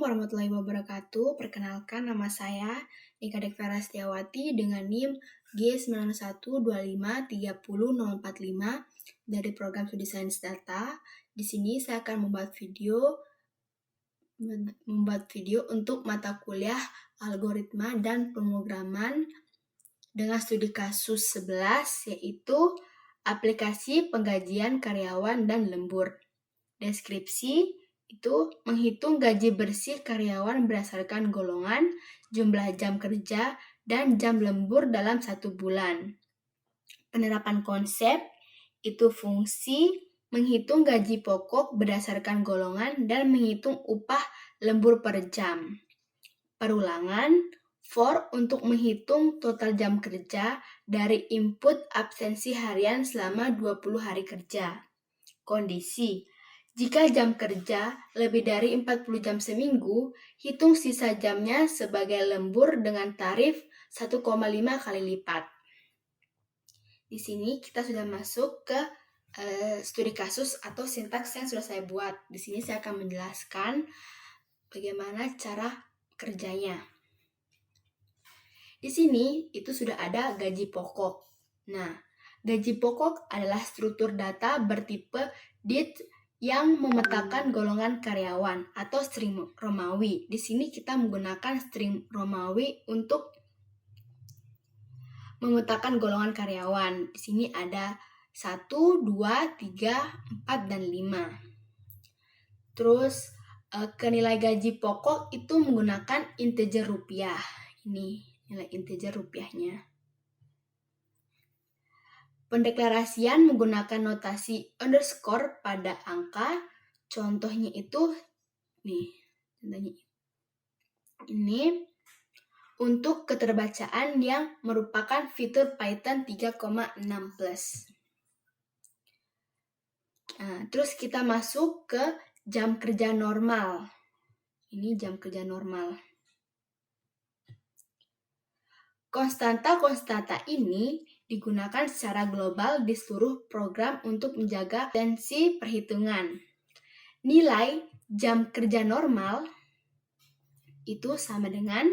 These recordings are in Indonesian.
warahmatullahi wabarakatuh. Perkenalkan, nama saya Nika Dekvera Setiawati dengan NIM G91253045 dari program Studi Sains Data. Di sini saya akan membuat video untuk mata kuliah algoritma dan pemrograman dengan studi kasus 11, yaitu aplikasi penggajian karyawan dan lembur. Deskripsi itu menghitung gaji bersih karyawan berdasarkan golongan, jumlah jam kerja, dan jam lembur dalam 1 bulan. Penerapan konsep itu fungsi menghitung gaji pokok berdasarkan golongan dan menghitung upah lembur per jam. Perulangan, for untuk menghitung total jam kerja dari input absensi harian selama 20 hari kerja. Kondisi, jika jam kerja lebih dari 40 jam seminggu, hitung sisa jamnya sebagai lembur dengan tarif 1,5 kali lipat. Di sini kita sudah masuk ke studi kasus atau sintaks yang sudah saya buat. Di sini saya akan menjelaskan bagaimana cara kerjanya. Di sini itu sudah ada gaji pokok. Nah, gaji pokok adalah struktur data bertipe DIT yang memetakan golongan karyawan atau string Romawi. Di sini kita menggunakan string Romawi untuk memetakan golongan karyawan. Di sini ada 1, 2, 3, 4, dan 5. Terus ke nilai gaji pokok itu menggunakan integer rupiah. Ini nilai integer rupiahnya. Pendeklarasian menggunakan notasi underscore pada angka. Contohnya itu ini untuk keterbacaan yang merupakan fitur Python 3,6+. Terus kita masuk ke jam kerja normal. Ini jam kerja normal. Konstanta ini digunakan secara global di seluruh program untuk menjaga tensi perhitungan. Nilai jam kerja normal itu sama dengan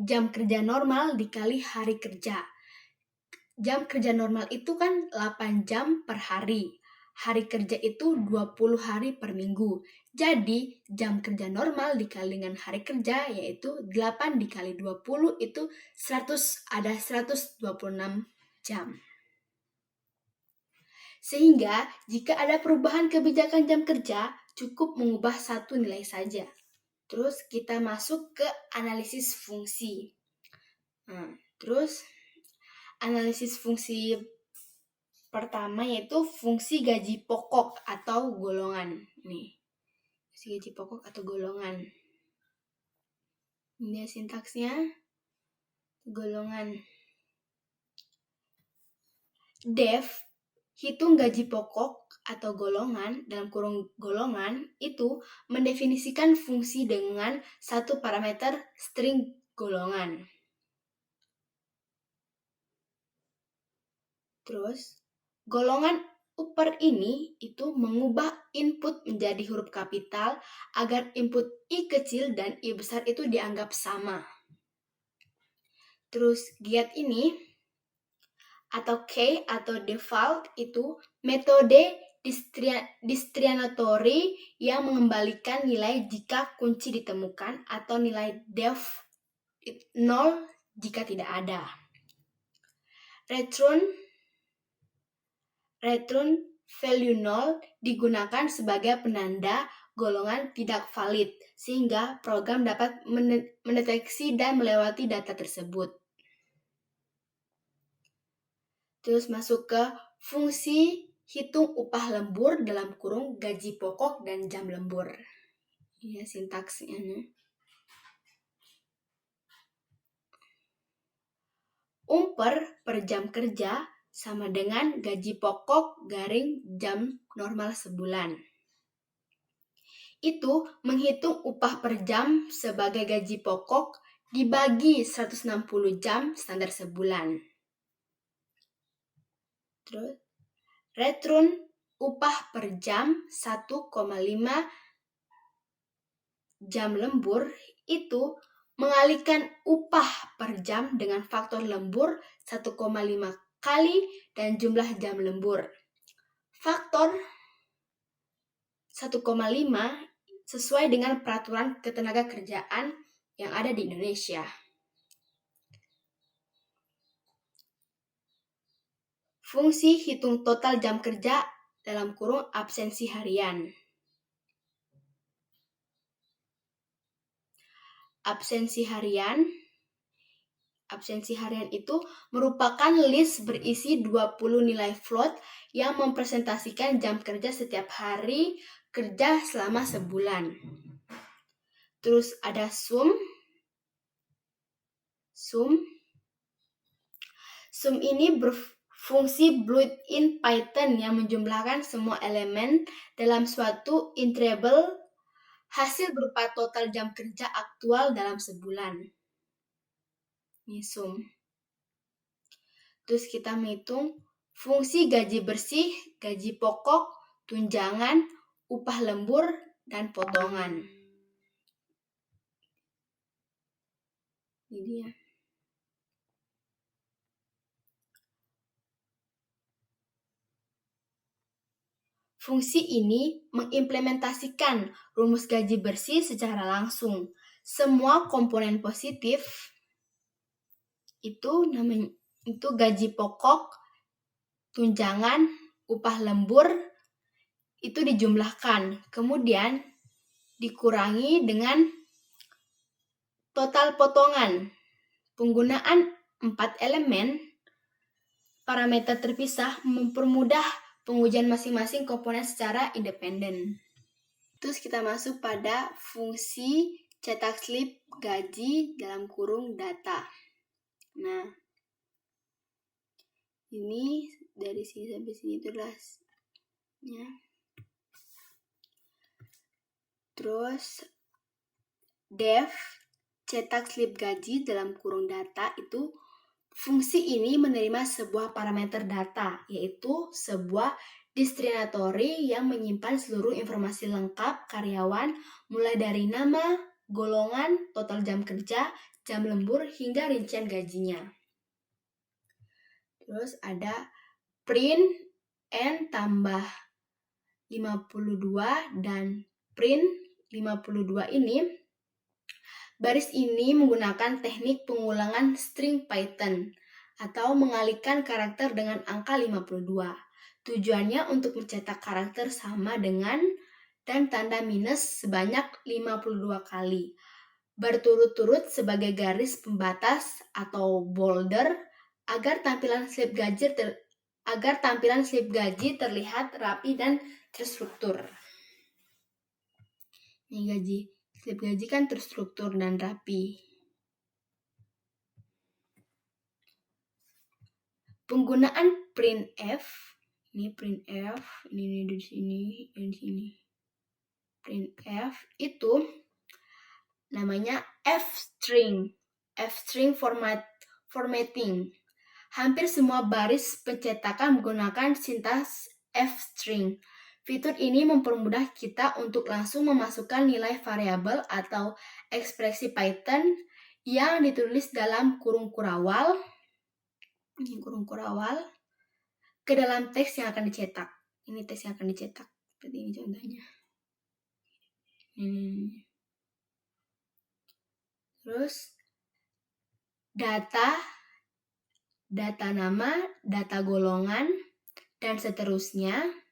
jam kerja normal dikali hari kerja. Jam kerja normal itu kan 8 jam per hari. Hari kerja itu 20 hari per minggu. Jadi, jam kerja normal dikali dengan hari kerja yaitu 8 dikali 20 itu 126 jam. Sehingga, jika ada perubahan kebijakan jam kerja, cukup mengubah satu nilai saja. Terus, kita masuk ke analisis fungsi. Terus, analisis fungsi pertama yaitu fungsi gaji pokok atau golongan. Fungsi gaji pokok atau golongan. Ini sintaksnya. Golongan. Def, hitung gaji pokok atau golongan dalam kurung golongan itu mendefinisikan fungsi dengan satu parameter string golongan. Terus, golongan upper ini itu mengubah input menjadi huruf kapital agar input I kecil dan I besar itu dianggap sama. Terus, get ini atau K atau default itu metode discriminatory yang mengembalikan nilai jika kunci ditemukan atau nilai def 0 jika tidak ada. Return value 0 digunakan sebagai penanda golongan tidak valid, sehingga program dapat mendeteksi dan melewati data tersebut. Terus masuk ke fungsi hitung upah lembur dalam kurung gaji pokok dan jam lembur. Ini sintaksnya. Umper per jam kerja sama dengan gaji pokok garing jam normal sebulan. Itu menghitung upah per jam sebagai gaji pokok dibagi 160 jam standar sebulan. Terus, return upah per jam 1,5 jam lembur itu mengalihkan upah per jam dengan faktor lembur 1,5 kali dan jumlah jam lembur. Faktor 1,5 sesuai dengan peraturan ketenagakerjaan yang ada di Indonesia. Fungsi hitung total jam kerja dalam kurung absensi harian. Absensi harian itu merupakan list berisi 20 nilai float yang mempresentasikan jam kerja setiap hari kerja selama sebulan. Terus ada sum. Sum ini berfungsi built-in Python yang menjumlahkan semua elemen dalam suatu interval hasil berupa total jam kerja aktual dalam sebulan. Ini sum. Terus kita menghitung fungsi gaji bersih, gaji pokok, tunjangan, upah lembur, dan potongan. Ini dia. Fungsi ini mengimplementasikan rumus gaji bersih secara langsung. Semua komponen positif itu gaji pokok, tunjangan, upah lembur itu dijumlahkan, kemudian dikurangi dengan total potongan. Penggunaan 4 elemen parameter terpisah mempermudah pengujian masing-masing komponen secara independen. Terus kita masuk pada fungsi cetak slip gaji dalam kurung data. Nah, ini dari sini sampai sini itu adalah ya. Terus def cetak slip gaji dalam kurung data itu fungsi ini menerima sebuah parameter data, yaitu sebuah destinatory yang menyimpan seluruh informasi lengkap karyawan mulai dari nama, golongan, total jam kerja, jam lembur, hingga rincian gajinya. Terus ada print n tambah 52 dan print 52 ini. Baris ini menggunakan teknik pengulangan string Python atau mengalihkan karakter dengan angka 52. Tujuannya untuk mencetak karakter sama dengan dan tanda minus sebanyak 52 kali, berturut-turut sebagai garis pembatas atau boulder agar tampilan slip gaji terlihat rapi dan terstruktur. Ini slip gaji kan terstruktur dan rapi. Penggunaan printf, ini di sini, di sini. Printf itu namanya f-string formatting. Hampir semua baris pencetakan menggunakan sintaks f-string. Fitur ini mempermudah kita untuk langsung memasukkan nilai variabel atau ekspresi Python yang ditulis dalam kurung kurawal ke dalam teks yang akan dicetak. Ini teks yang akan dicetak. Seperti ini contohnya. Terus data nama, data golongan, dan seterusnya.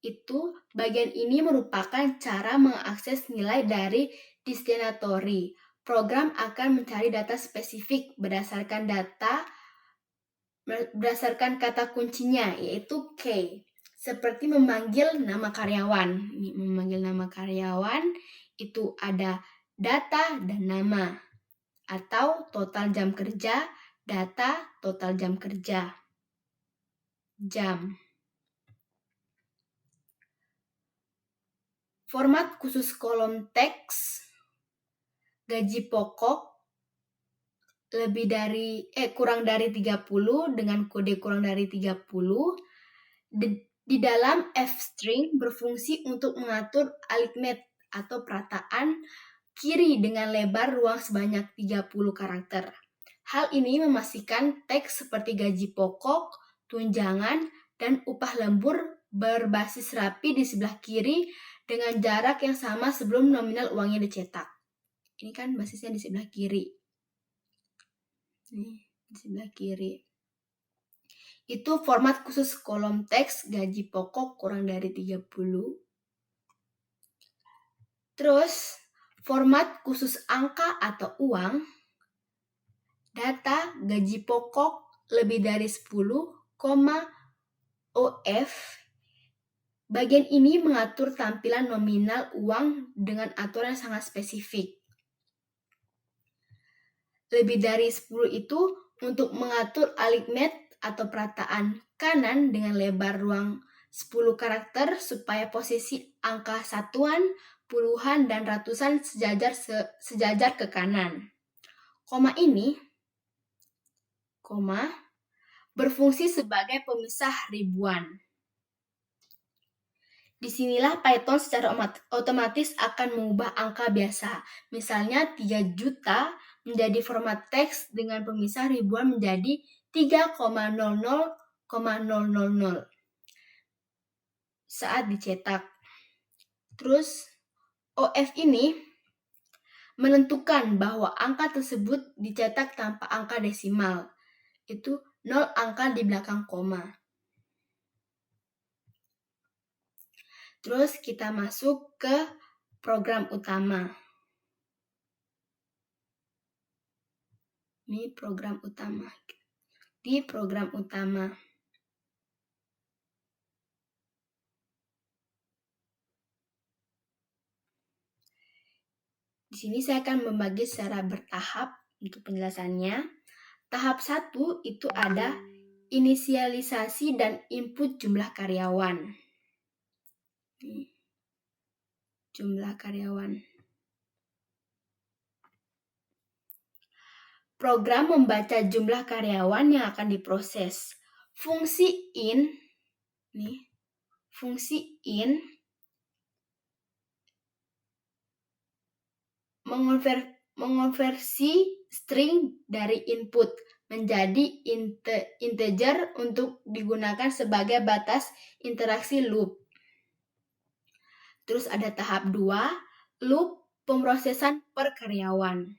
Itu bagian ini merupakan cara mengakses nilai dari destinatory. Program akan mencari data spesifik berdasarkan kata kuncinya, yaitu key. Seperti memanggil nama karyawan. Memanggil nama karyawan itu ada data dan nama. Atau total jam kerja, data, total jam kerja, jam. Format khusus kolom teks gaji pokok kurang dari 30 dengan kode kurang dari 30 Di dalam f-string berfungsi untuk mengatur arithmet atau perataan kiri dengan lebar ruang sebanyak 30 karakter. Hal ini memastikan teks seperti gaji pokok, tunjangan, dan upah lembur berbasis rapi di sebelah kiri dengan jarak yang sama sebelum nominal uangnya dicetak. Ini kan basisnya di sebelah kiri. Nih, di sebelah kiri. Itu format khusus kolom teks gaji pokok kurang dari 30. Terus, format khusus angka atau uang, data gaji pokok lebih dari 10, OF. Bagian ini mengatur tampilan nominal uang dengan aturan yang sangat spesifik. Lebih dari 10 itu untuk mengatur arithmet atau perataan kanan dengan lebar ruang 10 karakter supaya posisi angka satuan, puluhan, dan ratusan sejajar ke kanan. Koma ini berfungsi sebagai pemisah ribuan. Disinilah Python secara otomatis akan mengubah angka biasa. Misalnya 3 juta menjadi format teks dengan pemisah ribuan menjadi 3,00,000 saat dicetak. Terus OF ini menentukan bahwa angka tersebut dicetak tanpa angka desimal. Itu 0 angka di belakang koma. Terus kita masuk ke program utama. Ini program utama. Di program utama. Di sini saya akan membagi secara bertahap untuk penjelasannya. Tahap 1 itu ada inisialisasi dan input jumlah karyawan. Jumlah karyawan. Program membaca jumlah karyawan yang akan diproses. Fungsi in mengonversi string dari input menjadi integer untuk digunakan sebagai batas interaksi loop. Terus ada tahap 2, loop pemrosesan per karyawan.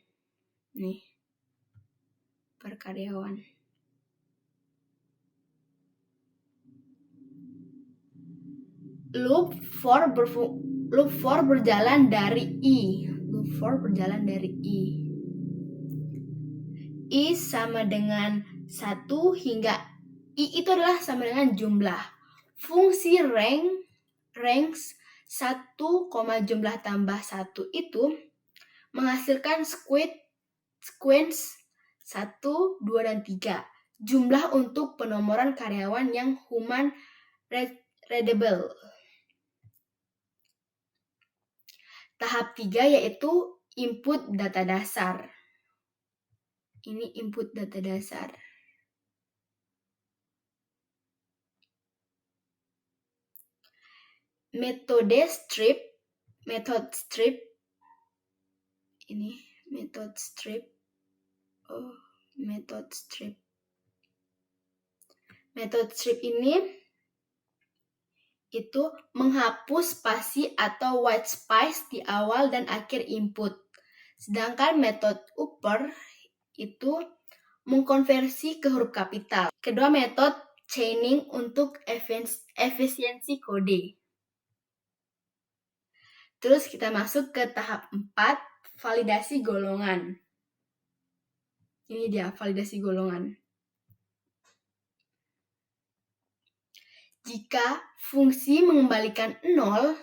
Nih, per karyawan. Loop for berjalan dari I. Loop for berjalan dari I. I sama dengan 1 hingga I itu adalah sama dengan jumlah. Fungsi range 1, jumlah tambah 1 itu menghasilkan sequence 1, 2, dan 3. Jumlah untuk penomoran karyawan yang human readable. Tahap 3 yaitu input data dasar. Ini input data dasar. Method strip. Ini method strip. Method strip ini itu menghapus spasi atau white space di awal dan akhir input. Sedangkan metode upper itu mengkonversi ke huruf kapital. Kedua metode chaining untuk efisiensi kode. Terus kita masuk ke tahap 4, validasi golongan. Ini dia validasi golongan. Jika fungsi mengembalikan 0,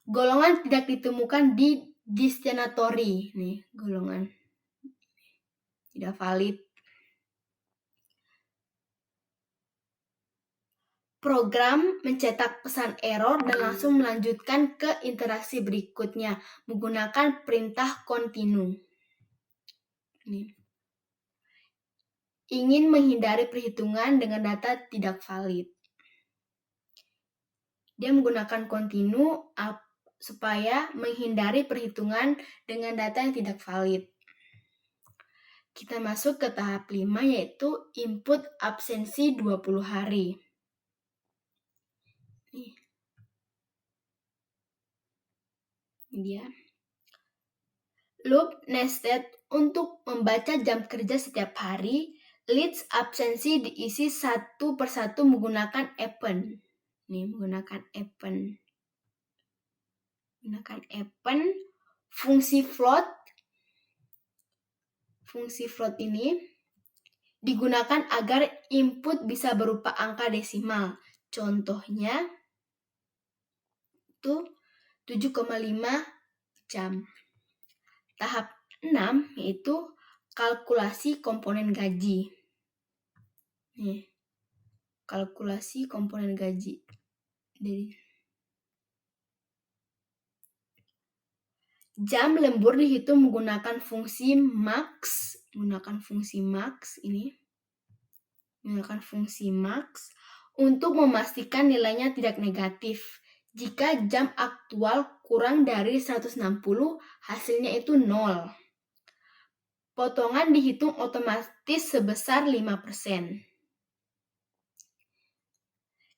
golongan tidak ditemukan di destinatory. Nih, golongan tidak valid. Program mencetak pesan error dan langsung melanjutkan ke interaksi berikutnya menggunakan perintah continue. Nih. ingin menghindari perhitungan dengan data tidak valid. Dia menggunakan continue supaya menghindari perhitungan dengan data yang tidak valid. Kita masuk ke tahap 5, yaitu input absensi 20 hari. Ini dia. Loop nested untuk membaca jam kerja setiap hari. List absensi diisi satu persatu menggunakan append. Menggunakan append. Fungsi float. Fungsi float ini digunakan agar input bisa berupa angka desimal. Contohnya itu 7,5 jam. Tahap 6 yaitu kalkulasi komponen gaji. Kalkulasi komponen gaji. Jam lembur dihitung menggunakan fungsi max. Menggunakan fungsi max untuk memastikan nilainya tidak negatif. Jika jam aktual kurang dari 160, hasilnya itu 0. Potongan dihitung otomatis sebesar 5%.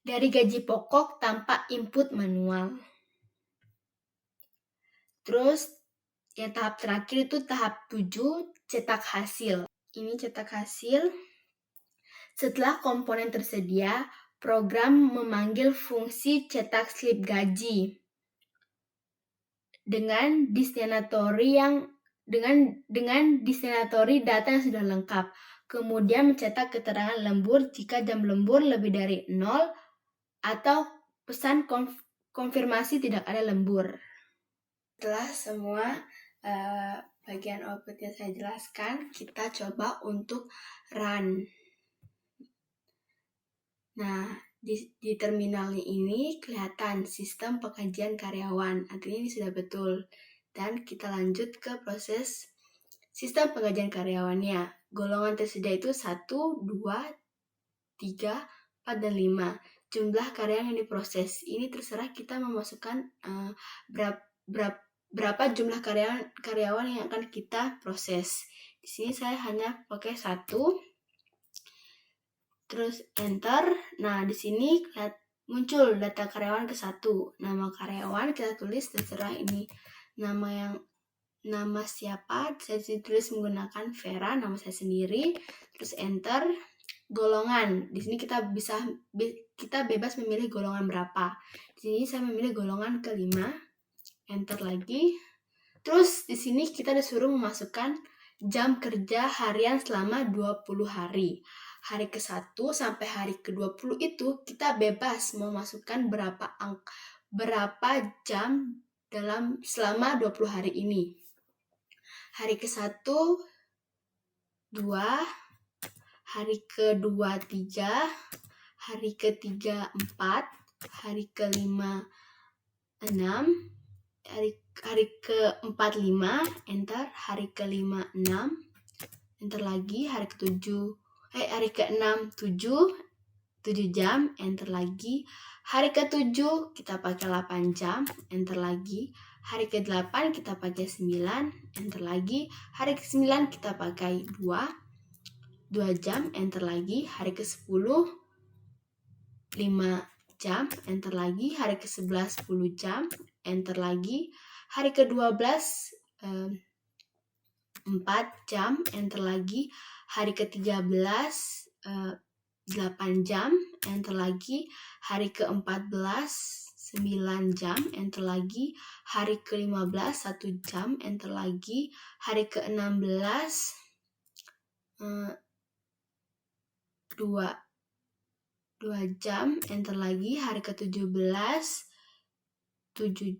Dari gaji pokok tanpa input manual. Terus yang tahap terakhir itu tahap 7, cetak hasil. Ini cetak hasil. Setelah komponen tersedia, program memanggil fungsi cetak slip gaji dengan destinatory data yang sudah lengkap. Kemudian mencetak keterangan lembur jika jam lembur lebih dari 0 atau pesan konfirmasi tidak ada lembur. Setelah semua bagian output yang saya jelaskan, kita coba untuk run. Nah, di terminal ini kelihatan sistem pengkajian karyawan. Artinya ini sudah betul. Dan kita lanjut ke proses sistem pengkajian karyawannya. Golongan tersedia itu 1, 2, 3, 4, dan 5. Jumlah karyawan yang diproses. Ini terserah kita memasukkan berapa jumlah karyawan yang akan kita proses. Di sini saya hanya pakai 1. Terus enter. Nah, di sini muncul data karyawan ke-1. Nama karyawan kita tulis terserah ini nama siapa, saya tulis menggunakan Vera, nama saya sendiri. Terus enter. Golongan. Di sini kita bebas memilih golongan berapa. Di sini saya memilih golongan ke-5. Enter lagi. Terus di sini kita disuruh memasukkan jam kerja harian selama 20 hari. Hari ke-1 sampai hari ke-20 itu kita bebas mau masukkan berapa jam selama 20 hari ini. Hari ke-1 2, hari ke-2 3, hari ke-3 4, hari ke-5 6, hari ke-4 5, enter. Hari ke-5 6, enter lagi. Hari ke-6 7 jam, enter lagi. Hari ke-7 kita pakai 8 jam, enter lagi. Hari ke-8 kita pakai 9, enter lagi. Hari ke-9 kita pakai 2 jam, enter lagi. Hari ke-10 5 jam, enter lagi. Hari ke-11 10 jam, enter lagi. Hari ke-12 4 jam, enter lagi. Hari ke-13 8 jam, enter lagi. Hari ke-14 9 jam, enter lagi. Hari ke-15 1 jam, enter lagi. Hari ke-16 2 jam, enter lagi. Hari ke-17 7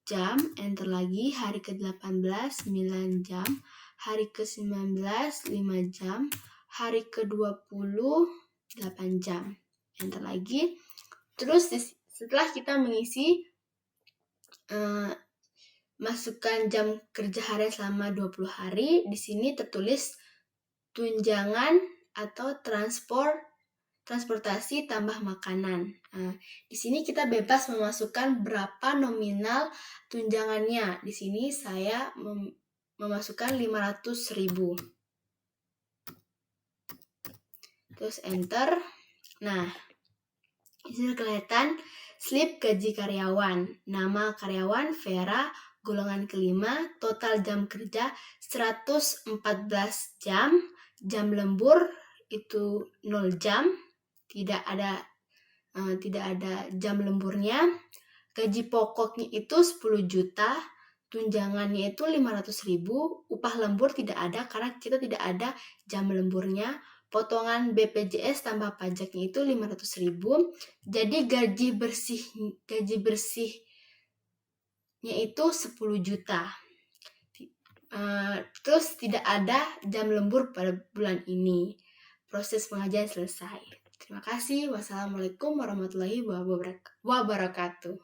jam, enter lagi. Hari ke-18 9 jam. Hari ke-19 5 jam. Hari ke-20 8 jam, enter lagi. Terus setelah kita mengisi masukkan jam kerja harian selama 20 hari, di sini tertulis tunjangan atau transportasi tambah makanan. Nah, di sini kita bebas memasukkan berapa nominal tunjangannya. Di sini saya memasukkan 500.000. Terus enter. Nah, di sini kelihatan slip gaji karyawan. Nama karyawan Vera, golongan kelima, total jam kerja 114 jam, jam lembur itu 0 jam, tidak ada jam lemburnya. Gaji pokoknya itu 10 juta, tunjangannya itu 500.000, upah lembur tidak ada karena kita tidak ada jam lemburnya. Potongan BPJS tambah pajaknya itu 500.000. Jadi gaji bersihnya itu 10 juta. Terus tidak ada jam lembur pada bulan ini. Proses pengajian selesai. Terima kasih. Wassalamualaikum warahmatullahi wabarakatuh.